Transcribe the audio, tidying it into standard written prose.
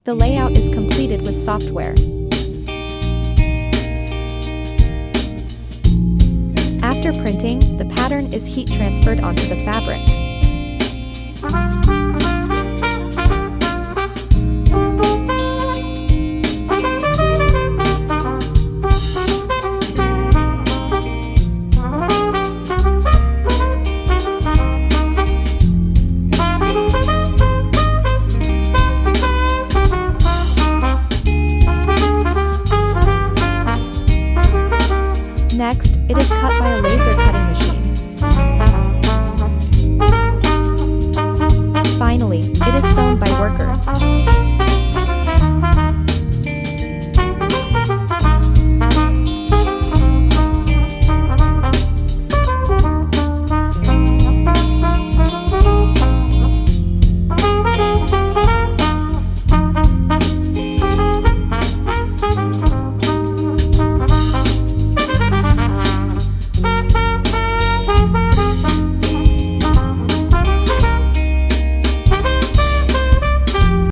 The layout is completed with software. After printing, the pattern is heat transferred onto the fabric.